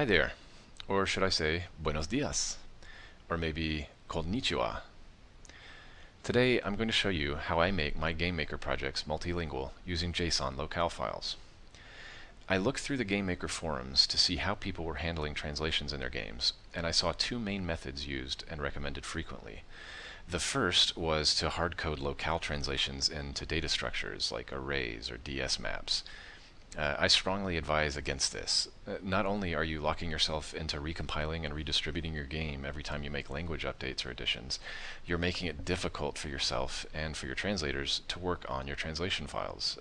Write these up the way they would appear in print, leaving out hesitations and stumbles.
Hi there, or should I say buenos dias, or maybe konnichiwa. Today I'm going to show you how I make my GameMaker projects multilingual using JSON locale files. I looked through the GameMaker forums to see how people were handling translations in their games, and I saw two main methods used and recommended frequently. The first was to hardcode locale translations into data structures like arrays or DS maps. I strongly advise against this. Not only are you locking yourself into recompiling and redistributing your game every time you make language updates or additions, you're making it difficult for yourself and for your translators to work on your translation files.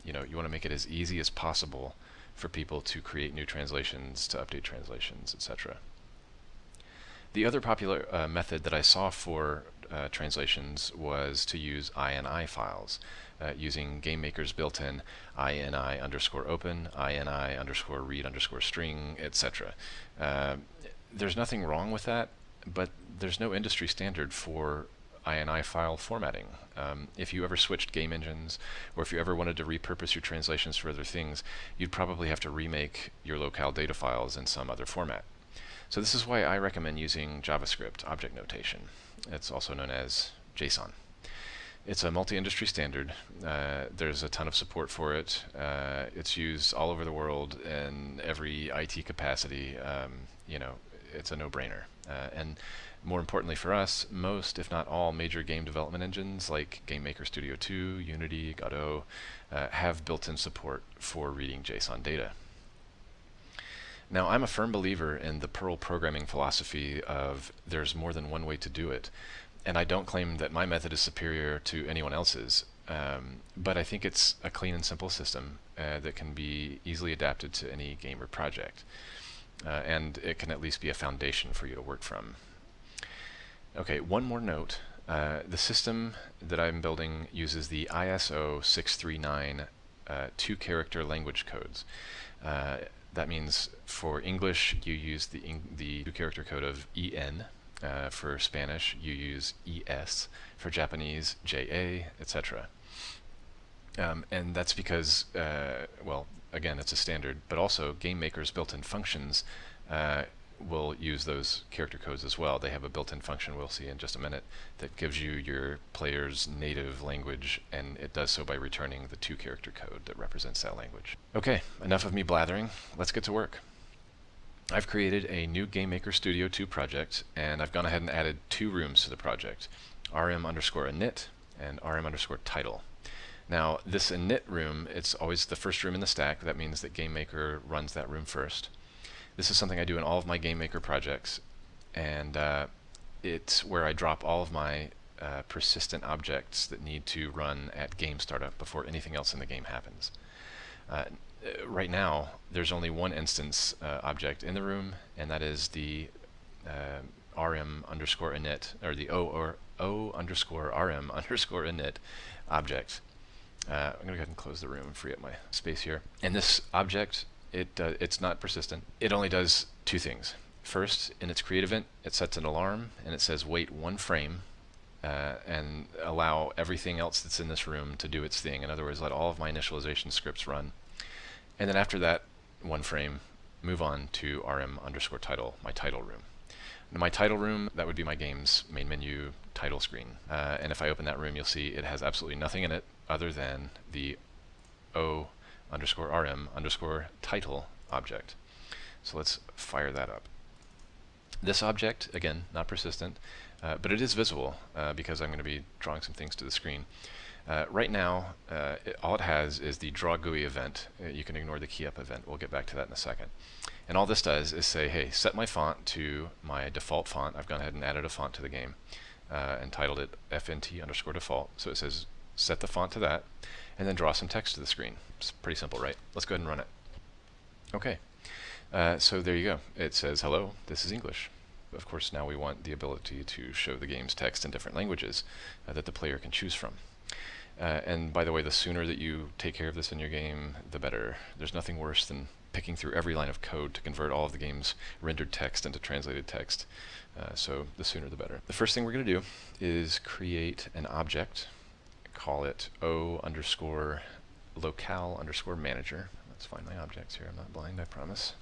You want to make it as easy as possible for people to create new translations, to update translations, etc. The other popular method that I saw for translations was to use INI files, using GameMaker's built-in INI underscore open, INI underscore read underscore string, etc. There's nothing wrong with that, but there's no industry standard for INI file formatting. If you ever switched game engines, or if you ever wanted to repurpose your translations for other things, you'd probably have to remake your locale data files in some other format. So this is why I recommend using JavaScript object notation. It's also known as JSON. It's a multi-industry standard. There's a ton of support for it. It's used all over the world in every IT capacity. It's a no-brainer. And more importantly for us, most, if not all, major game development engines like GameMaker Studio 2, Unity, Godot, have built-in support for reading JSON data. Now, I'm a firm believer in the Perl programming philosophy of there's more than one way to do it, and I don't claim that my method is superior to anyone else's, but I think it's a clean and simple system that can be easily adapted to any game or project, and it can at least be a foundation for you to work from. Okay, one more note. The system that I'm building uses the ISO 639 two-character language codes. That means for English, you use the two-character code of EN. For Spanish, you use ES. For Japanese, JA, etc. And that's because, well, again, it's a standard, but also GameMaker's built-in functions will use those character codes as well. They have a built-in function we'll see in just a minute that gives you your player's native language, and it does so by returning the two-character code that represents that language. Okay, enough of me blathering. Let's get to work. I've created a new GameMaker Studio 2 project, and I've gone ahead and added two rooms to the project, rm underscore init and rm underscore title. Now, this init room, it's always the first room in the stack. That means that GameMaker runs that room first. This is something I do in all of my GameMaker projects, and it's where I drop all of my persistent objects that need to run at game startup before anything else in the game happens. Right now, there's only one instance object in the room, and that is the rm underscore init, or the o underscore rm underscore init object. I'm going to go ahead and close the room and free up my space here. And this object, it's not persistent. It only does two things. First, in its create event, it sets an alarm, and it says wait one frame and allow everything else that's in this room to do its thing. In other words, let all of my initialization scripts run. And then after that one frame, move on to rm underscore title, my title room. Now, my title room, that would be my game's main menu title screen. And if I open that room, you'll see it has absolutely nothing in it other than the o underscore rm underscore title object. So let's fire that up. This object, again, not persistent, but it is visible because I'm going to be drawing some things to the screen. Right now, all it has is the draw GUI event. You can ignore the key up event. We'll get back to that in a second. And all this does is say, hey, set my font to my default font. I've gone ahead and added a font to the game and titled it FNT underscore default. So it says set the font to that, and then draw some text to the screen. It's pretty simple, right? Let's go ahead and run it. Okay, so there you go. It says, hello, this is English. Of course, now we want the ability to show the game's text in different languages that the player can choose from. And by the way, the sooner that you take care of this in your game, the better. There's nothing worse than picking through every line of code to convert all of the game's rendered text into translated text. So the sooner the better. The first thing we're going to do is create an object, call it o underscore locale underscore manager. Let's find my objects here. I'm not blind, I promise.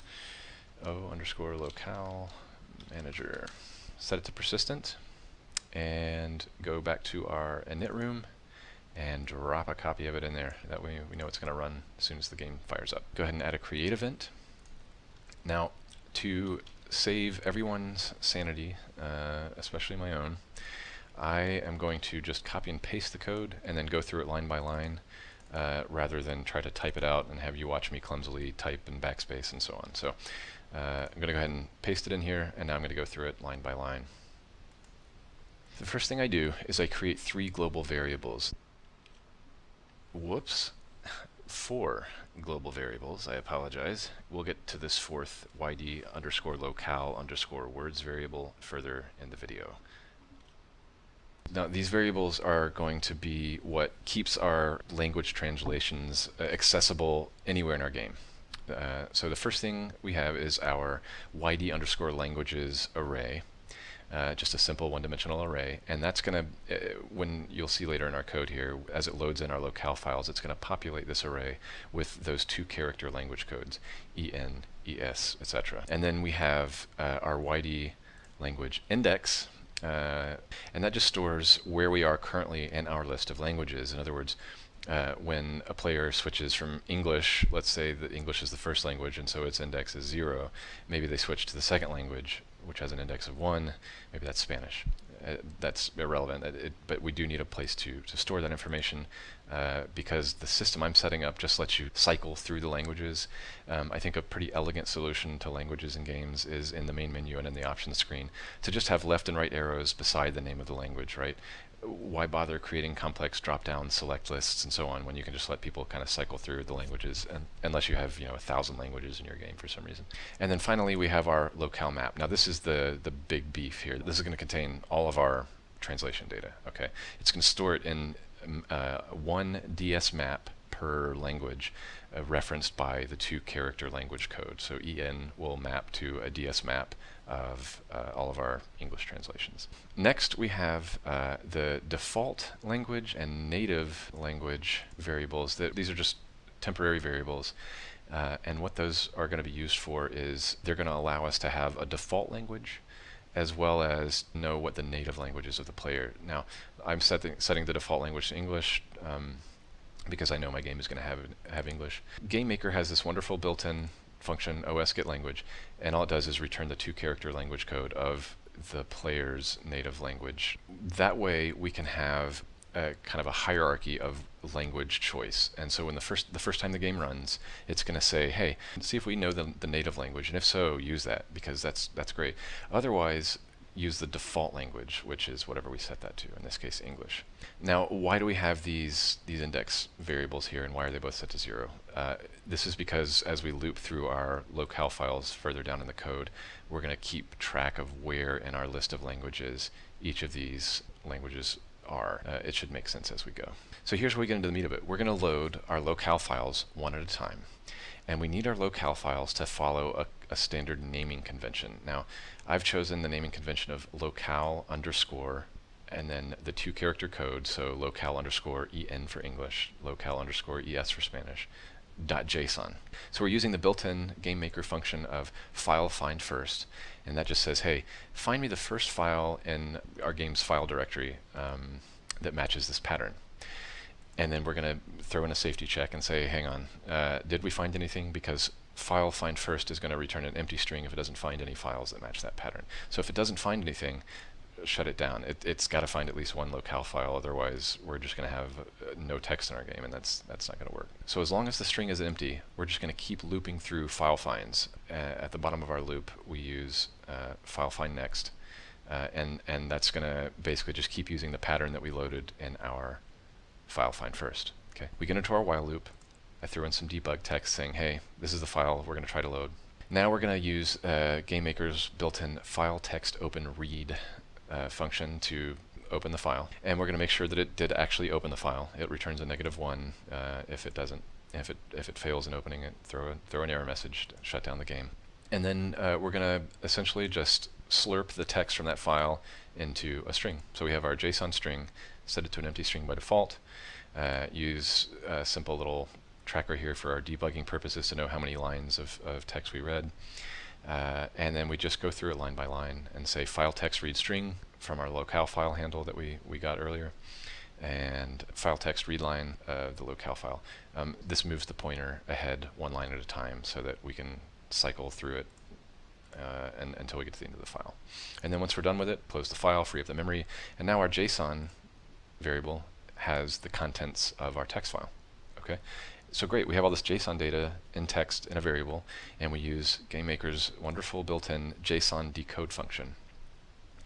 o underscore locale manager. Set it to persistent, and go back to our init room and drop a copy of it in there. That way we know it's going to run as soon as the game fires up. Go ahead and add a create event. Now, to save everyone's sanity, especially my own, I am going to just copy and paste the code and then go through it line by line, rather than try to type it out and have you watch me clumsily type and backspace and so on. So I'm going to go ahead and paste it in here, and now I'm going to go through it line by line. The first thing I do is I create 3 global variables. Whoops. 4 global variables, I apologize. We'll get to this 4th yd underscore locale underscore words variable further in the video. Now, these variables are going to be what keeps our language translations accessible anywhere in our game. So the first thing we have is our yd underscore languages array. Just a simple one-dimensional array, and that's going to, when you'll see later in our code here, as it loads in our locale files, it's going to populate this array with those 2-character language codes, en, es, etc. And then we have our yd language index, and that just stores where we are currently in our list of languages. In other words, when a player switches from English, let's say that English is the first language and so its index is 0, maybe they switch to the second language, which has an index of 1, maybe that's Spanish. That's irrelevant, but we do need a place to store that information, because the system I'm setting up just lets you cycle through the languages. I think a pretty elegant solution to languages in games is in the main menu and in the options screen to just have left and right arrows beside the name of the language, right? Why bother creating complex drop-down select lists and so on when you can just let people kind of cycle through the languages, and unless you have 1,000 languages in your game for some reason. And then finally we have our locale map. Now this is the big beef here. This is going to contain all of our translation data. Okay, it's going to store it in one DS map per language, referenced by the 2-character language code. So en will map to a DS map of all of our English translations. Next we have the default language and native language variables. These are just temporary variables, and what those are going to be used for is they're going to allow us to have a default language as well as know what the native language is of the player. Now I'm setting the default language to English, because I know my game is going to have English. GameMaker has this wonderful built-in function, os_get_language, and all it does is return the 2-character language code of the player's native language. That way we can have a kind of a hierarchy of language choice, and so when the first time the game runs, it's going to say, hey, see if we know the native language, and if so, use that, because that's great. Otherwise, use the default language, which is whatever we set that to, in this case English. Now, why do we have these index variables here, and why are they both set to 0? This is because as we loop through our locale files further down in the code, we're going to keep track of where in our list of languages each of these languages are. It should make sense as we go. So here's where we get into the meat of it. We're going to load our locale files one at a time, and we need our locale files to follow a standard naming convention. Now, I've chosen the naming convention of locale underscore and then the 2-character code, so locale underscore en for English, locale underscore es for Spanish, .json. So we're using the built-in GameMaker function of file find first, and that just says, hey, find me the first file in our game's file directory that matches this pattern. And then we're going to throw in a safety check and say, hang on, did we find anything? Because file find first is going to return an empty string if it doesn't find any files that match that pattern. So if it doesn't find anything, shut it down. It's got to find at least one locale file, otherwise we're just going to have no text in our game, and that's not going to work. So as long as the string is empty, we're just going to keep looping through file finds. At the bottom of our loop, we use file find next, and that's going to basically just keep using the pattern that we loaded in our file find first. Okay, we get into our while loop. I threw in some debug text saying, hey, this is the file we're going to try to load. Now we're going to use GameMaker's built-in file text open read function to open the file, and we're going to make sure that it did actually open the file. It returns a -1 if it doesn't. If it fails in opening it, throw an error message to shut down the game. And then we're going to essentially just slurp the text from that file into a string. So we have our JSON string, set it to an empty string by default. Use a simple little tracker here for our debugging purposes to know how many lines of text we read. And then we just go through it line by line and say file text read string from our locale file handle that we got earlier, and file text read line of the locale file. This moves the pointer ahead one line at a time so that we can cycle through it until we get to the end of the file. And then once we're done with it, close the file, free up the memory, and now our JSON variable has the contents of our text file. Okay, so great, we have all this JSON data in text in a variable, and we use GameMaker's wonderful built-in JSON decode function,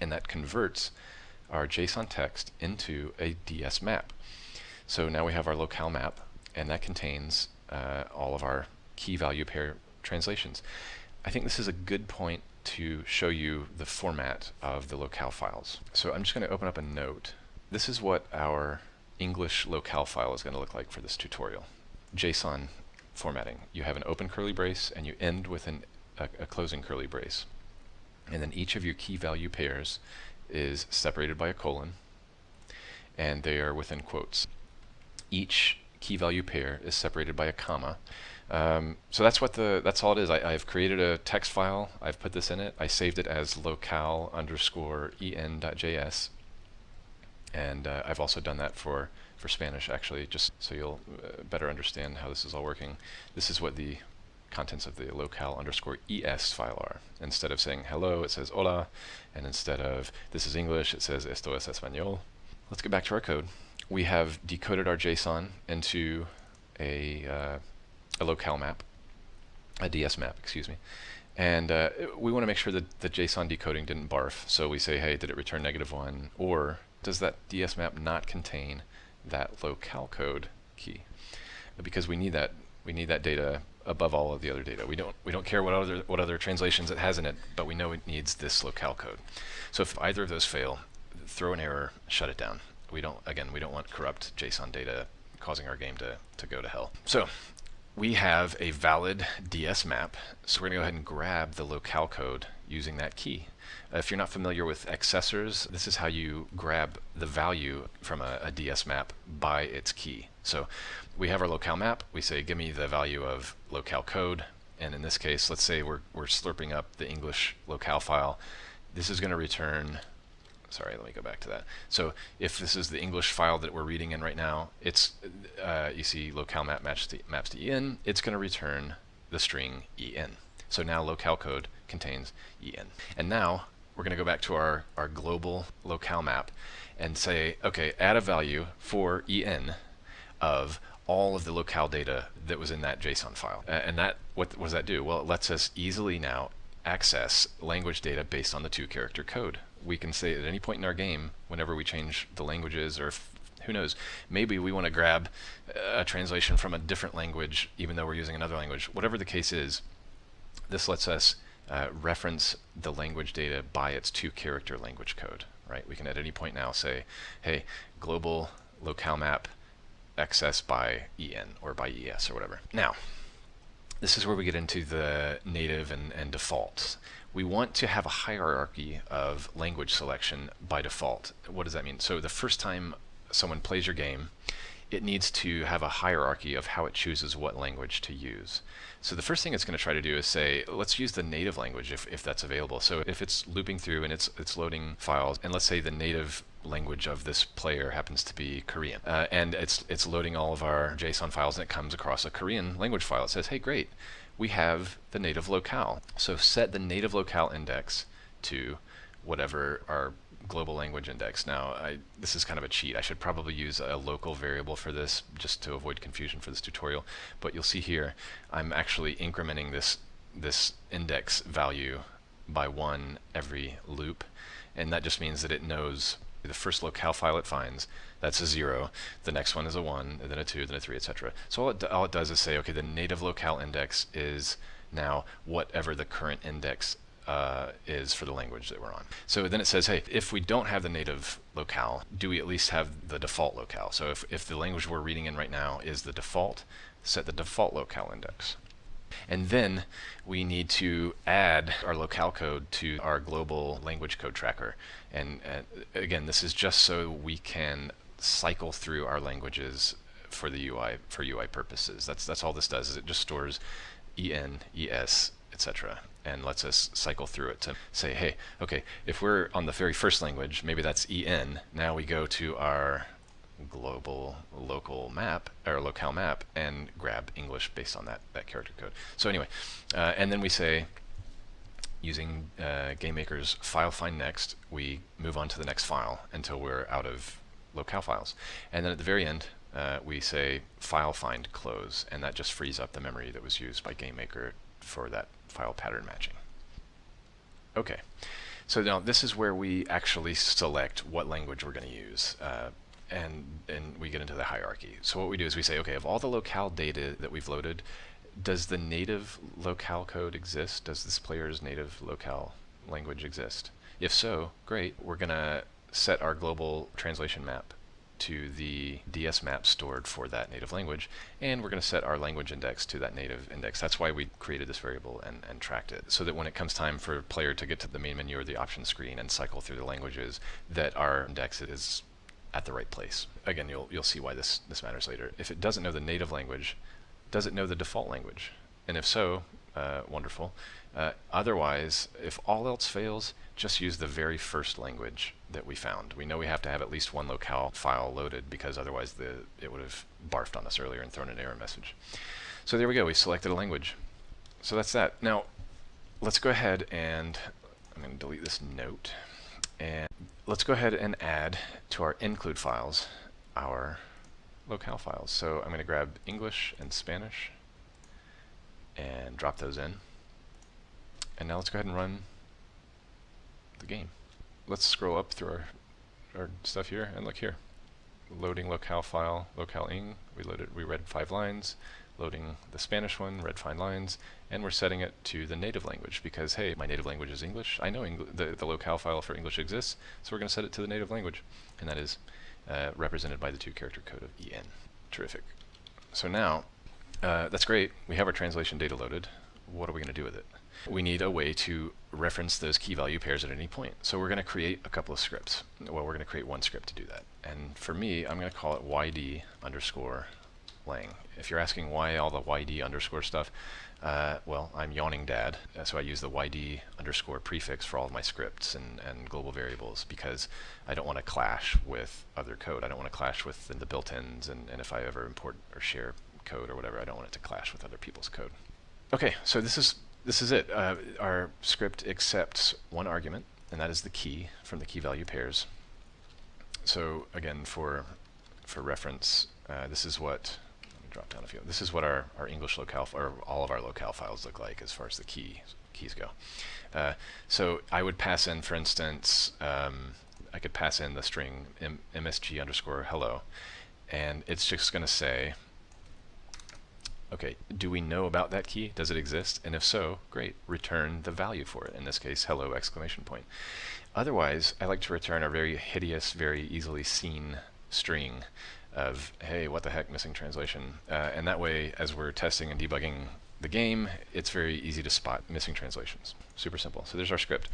and that converts our JSON text into a DS map. So now we have our locale map, and that contains all of our key value pair translations. I think this is a good point to show you the format of the locale files. So I'm just going to open up a note. This is what our English locale file is going to look like for this tutorial. JSON formatting. You have an open curly brace and you end with a closing curly brace. And then each of your key value pairs is separated by a colon, and they are within quotes. Each key value pair is separated by a comma. So that's all it is. I've created a text file. I've put this in it. I saved it as locale_en.js, and I've also done that for Spanish, actually, just so you'll better understand how this is all working. This is what the contents of the locale_es file are. Instead of saying hello, it says hola, and instead of this is English, it says esto es español. Let's get back to our code. We have decoded our JSON into a locale map, a DS map, excuse me. And we want to make sure that the JSON decoding didn't barf. So we say, hey, did it return -1, or does that DS map not contain that locale code key? Because we need that data above all of the other data. We don't care what other translations it has in it, but we know it needs this locale code. So if either of those fail, throw an error, shut it down. We don't want corrupt JSON data causing our game to go to hell. So we have a valid DS map, so we're going to go ahead and grab the locale code using that key. If you're not familiar with accessors, this is how you grab the value from a DS map by its key. So we have our locale map, we say give me the value of locale code, and in this case, let's say we're slurping up the English locale file. This is going to return, sorry, let me go back to that. So if this is the English file that we're reading in right now, it's you see locale map maps to en, it's going to return the string en. So now locale code contains en. And now we're going to go back to our global locale map and say, okay, add a value for en of all of the locale data that was in that JSON file. And that, what does that do? Well, it lets us easily now access language data based on the 2-character code. We can say at any point in our game, whenever we change the languages, or who knows, maybe we want to grab a translation from a different language even though we're using another language. Whatever the case is, this lets us reference the language data by its 2-character language code, right? We can at any point now say, hey, global locale map access by en or by es or whatever. Now, this is where we get into the native and defaults. We want to have a hierarchy of language selection by default. What does that mean? So the first time someone plays your game, it needs to have a hierarchy of how it chooses what language to use. So the first thing it's going to try to do is say, let's use the native language if that's available. So if it's looping through and it's loading files, and let's say the native language of this player happens to be Korean, and it's loading all of our JSON files, and it comes across a Korean language file. It says, hey, great, we have the native locale. So set the native locale index to whatever our global language index. Now, this is kind of a cheat. I should probably use a local variable for this just to avoid confusion for this tutorial. But you'll see here, I'm actually incrementing this index value by 1 every loop, and that just means that it knows the first locale file it finds, that's a 0, the next one is a 1, and then a 2, then a 3, etc. So all it does is say, okay, the native locale index is now whatever the current index is for the language that we're on. So then it says, hey, if we don't have the native locale, do we at least have the default locale? So if the language we're reading in right now is the default, set the default locale index. And then we need to add our locale code to our global language code tracker. And again, this is just so we can cycle through our languages for the UI, for UI purposes. That's all this does, is it just stores en, es, etc. and lets us cycle through it to say, hey, okay, if we're on the very first language, maybe that's EN. Now we go to our global local map or locale map and grab English based on that character code. So anyway, and then we say, using GameMaker's file find next, we move on to the next file until we're out of locale files. And then at the very end, we say file find close, and that just frees up the memory that was used by GameMaker for that file pattern matching. Okay, so now this is where we actually select what language we're going to use. And we get into the hierarchy. So what we do is we say, okay, of all the locale data that we've loaded, does the native locale code exist? Does this player's native locale language exist? If so, great. We're going to set our global translation map to the DS map stored for that native language, and we're going to set our language index to that native index. That's why we created this variable and tracked it, so that when it comes time for a player to get to the main menu or the options screen and cycle through the languages, that our index is at the right place. Again, you'll see why this matters later. If it doesn't know the native language, does it know the default language? And if so, wonderful. Otherwise, if all else fails, just use the very first language that we found. We know we have to have at least one locale file loaded, because otherwise it would have barfed on us earlier and thrown an error message. So there we go, we selected a language. So that's that. Now, let's go ahead and I'm going to delete this note. And let's go ahead and add to our include files our locale files. So I'm going to grab English and Spanish and drop those in. And now let's go ahead and run the game. Let's scroll up through our stuff here, and look here. Loading locale file, locale ing. We read 5 lines. Loading the Spanish one, read 5 lines, and we're setting it to the native language because, hey, my native language is English. I know the locale file for English exists, so we're going to set it to the native language, and that is represented by the 2-character code of EN. Terrific. So now, that's great. We have our translation data loaded. What are we going to do with it? We need a way to reference those key value pairs at any point. So we're going to create a couple of scripts. Well, we're going to create one script to do that. And for me, I'm going to call it yd_lang. If you're asking why all the yd underscore stuff, well, I'm yawning dad, so I use the yd underscore prefix for all of my scripts and global variables, because I don't want to clash with other code. I don't want to clash with the built-ins, and if I ever import or share code or whatever, I don't want it to clash with other people's code. Okay, so this is it. Our script accepts one argument, and that is the key from the key value pairs. So again, for reference, this is what, let me drop down a few. This is what our English locale, or all of our locale files look like as far as the keys go. So I would pass in, for instance, I could pass in the string msg_hello, and it's just going to say, okay, do we know about that key? Does it exist? And if so, great, return the value for it. In this case, hello ! Otherwise, I like to return a very hideous, very easily seen string of, hey, what the heck, missing translation. And that way, as we're testing and debugging the game, it's very easy to spot missing translations. Super simple. So there's our script.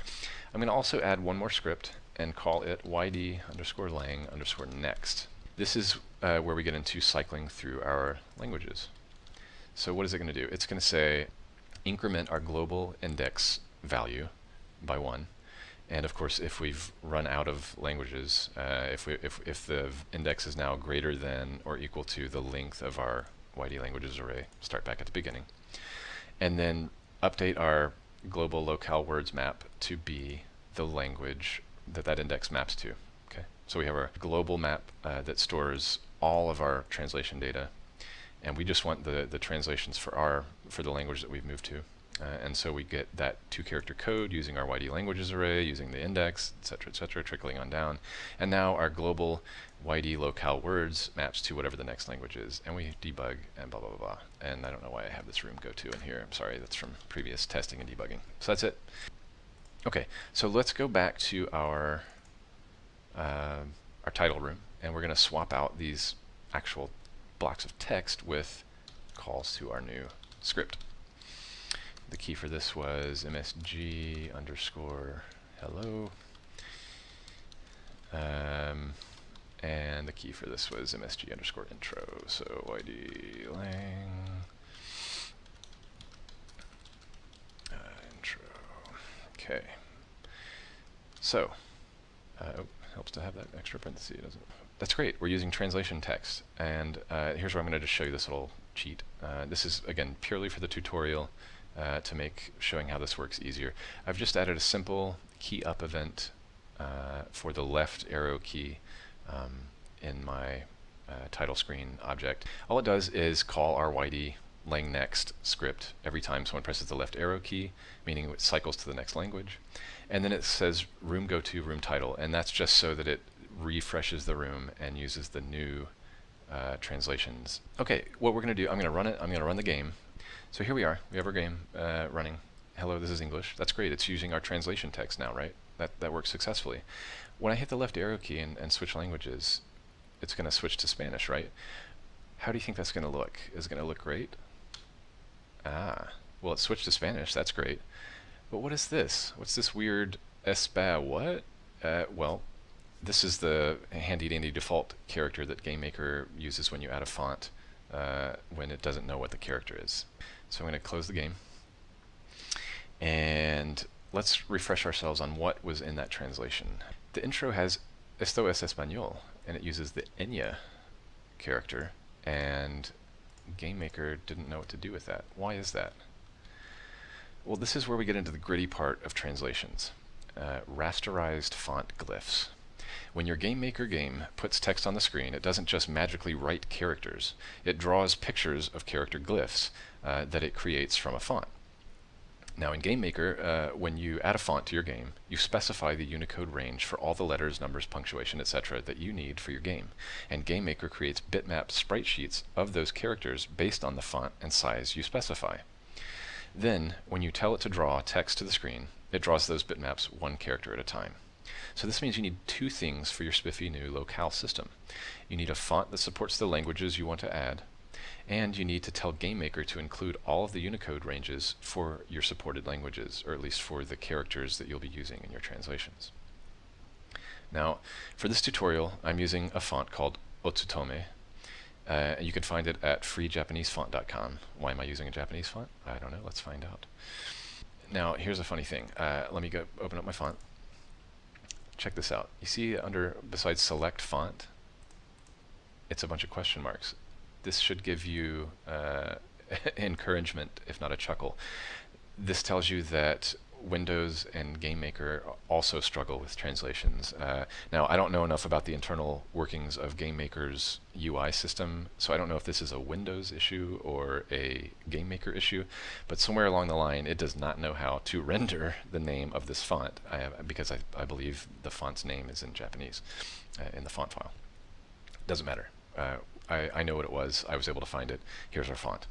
I'm going to also add one more script and call it yd_lang_next. This is where we get into cycling through our languages. So what is it going to do? It's going to say increment our global index value by 1. And of course, if we've run out of languages, if the index is now greater than or equal to the length of our yd languages array, start back at the beginning. And then update our global locale words map to be the language that index maps to. Okay, so we have our global map that stores all of our translation data, and we just want the translations for the language that we've moved to. And so we get that 2-character code using our yd languages array, using the index, etc., trickling on down. And now our global yd locale words maps to whatever the next language is, and we debug and blah, blah, blah, blah. And I don't know why I have this room go to in here. I'm sorry, that's from previous testing and debugging. So that's it. Okay, so let's go back to our title room, and we're going to swap out these actual blocks of text with calls to our new script. The key for this was msg_hello, and the key for this was msg_intro. So yd lang intro. Okay. So, helps to have that extra parenthesis, doesn't it? That's great. We're using translation text, and here's where I'm going to just show you this little cheat. This is, again, purely for the tutorial to make showing how this works easier. I've just added a simple key up event for the left arrow key in my title screen object. All it does is call our YD lang next script every time someone presses the left arrow key, meaning it cycles to the next language. And then it says room go to room title, and that's just so that it refreshes the room and uses the new translations. Okay, what we're going to do, I'm going to run it, I'm going to run the game. So here we are, we have our game running. Hello, this is English. That's great, it's using our translation text now, right? That works successfully. When I hit the left arrow key and switch languages, it's going to switch to Spanish, right? How do you think that's going to look? Is it going to look great? Ah, well, it switched to Spanish, that's great. But what is this? What's this weird espa what? Well, this is the handy-dandy default character that GameMaker uses when you add a font when it doesn't know what the character is. So I'm going to close the game. And let's refresh ourselves on what was in that translation. The intro has Esto es español, and it uses the ñ character, and GameMaker didn't know what to do with that. Why is that? Well, this is where we get into the gritty part of translations. Rasterized font glyphs. When your GameMaker game puts text on the screen, it doesn't just magically write characters. It draws pictures of character glyphs that it creates from a font. Now in GameMaker, when you add a font to your game, you specify the Unicode range for all the letters, numbers, punctuation, etc. that you need for your game. And GameMaker creates bitmap sprite sheets of those characters based on the font and size you specify. Then, when you tell it to draw text to the screen, it draws those bitmaps one character at a time. So this means you need two things for your spiffy new locale system. You need a font that supports the languages you want to add, and you need to tell GameMaker to include all of the Unicode ranges for your supported languages, or at least for the characters that you'll be using in your translations. Now, for this tutorial, I'm using a font called Otsutome. You can find it at freejapanesefont.com. Why am I using a Japanese font? I don't know. Let's find out. Now, here's a funny thing. Let me go open up my font. Check this out. You see besides select font, it's a bunch of question marks. This should give you encouragement, if not a chuckle. This tells you that Windows and GameMaker also struggle with translations. Now, I don't know enough about the internal workings of GameMaker's UI system, so I don't know if this is a Windows issue or a GameMaker issue, but somewhere along the line it does not know how to render the name of this font, because I believe the font's name is in Japanese in the font file. Doesn't matter. I know what it was. I was able to find it. Here's our font.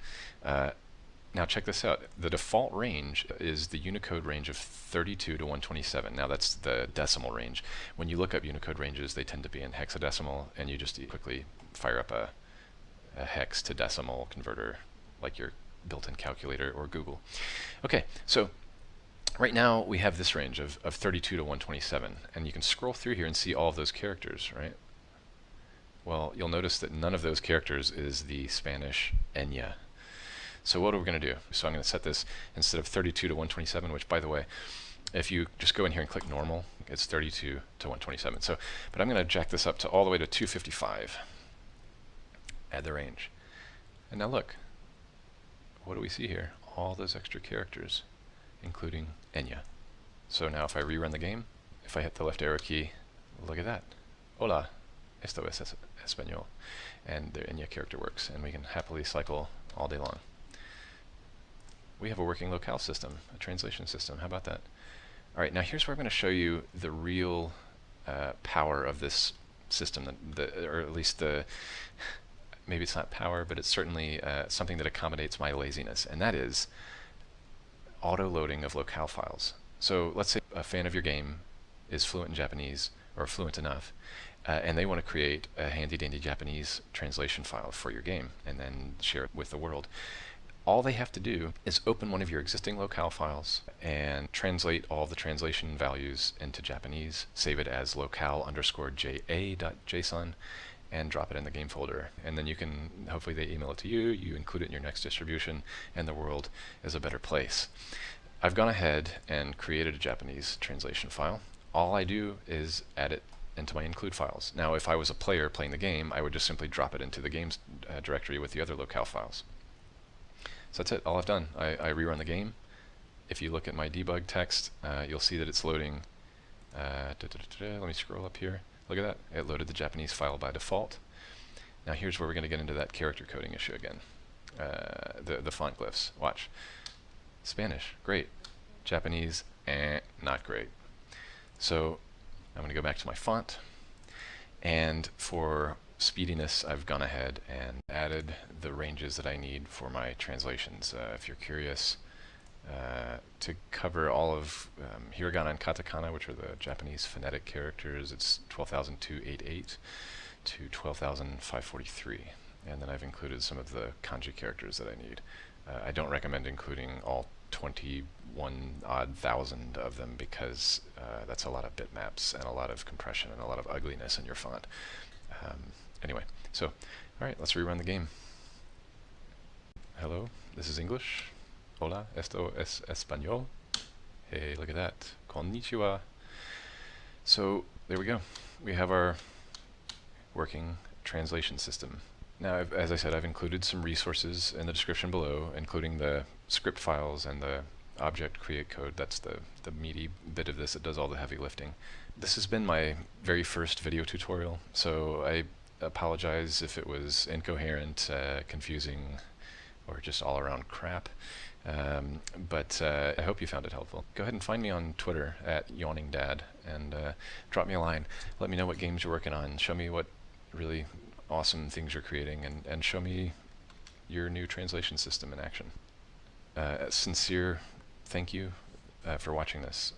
Now check this out. The default range is the Unicode range of 32 to 127. Now that's the decimal range. When you look up Unicode ranges, they tend to be in hexadecimal, and you just quickly fire up a hex to decimal converter like your built-in calculator or Google. Okay, so right now we have this range of 32 to 127, and you can scroll through here and see all of those characters, right? Well, you'll notice that none of those characters is the Spanish ñ. So what are we going to do? So I'm going to set this instead of 32 to 127, which, by the way, if you just go in here and click normal, it's 32 to 127. So, but I'm going to jack this up to all the way to 255. Add the range. And now look, what do we see here? All those extra characters, including ñ. So now if I rerun the game, if I hit the left arrow key, look at that. Hola, esto es español. And the ñ character works, and we can happily cycle all day long. We have a working locale system, a translation system. How about that? All right, now here's where I'm going to show you the real power of this system, or at least maybe it's not power, but it's certainly something that accommodates my laziness, and that is auto-loading of locale files. So let's say a fan of your game is fluent in Japanese, or fluent enough, and they want to create a handy-dandy Japanese translation file for your game, and then share it with the world. All they have to do is open one of your existing locale files and translate all the translation values into Japanese, save it as locale_ja.json, and drop it in the game folder. And then you can, hopefully they email it to you, you include it in your next distribution, and the world is a better place. I've gone ahead and created a Japanese translation file. All I do is add it into my include files. Now, if I was a player playing the game, I would just simply drop it into the games directory with the other locale files. So that's it, all I've done. I rerun the game. If you look at my debug text, you'll see that it's loading. Let me scroll up here. Look at that, it loaded the Japanese file by default. Now here's where we're going to get into that character coding issue again. The font glyphs, watch. Spanish, great. Japanese, not great. So I'm going to go back to my font, and for speediness, I've gone ahead and added the ranges that I need for my translations. If you're curious, to cover all of hiragana and katakana, which are the Japanese phonetic characters, it's 12,288 to 12,543. And then I've included some of the kanji characters that I need. I don't recommend including all 21-odd thousand of them because that's a lot of bitmaps and a lot of compression and a lot of ugliness in your font. Anyway, so, all right, let's rerun the game. Hello, this is English. Hola, esto es español. Hey, look at that. Konnichiwa. So, there we go. We have our working translation system. Now, as I said, I've included some resources in the description below, including the script files and the object create code. That's the meaty bit of this that does all the heavy lifting. This has been my very first video tutorial, so I apologize if it was incoherent, confusing, or just all around crap. But I hope you found it helpful. Go ahead and find me on Twitter at yawningdad and drop me a line. Let me know what games you're working on. Show me what really awesome things you're creating, and show me your new translation system in action. A sincere thank you for watching this.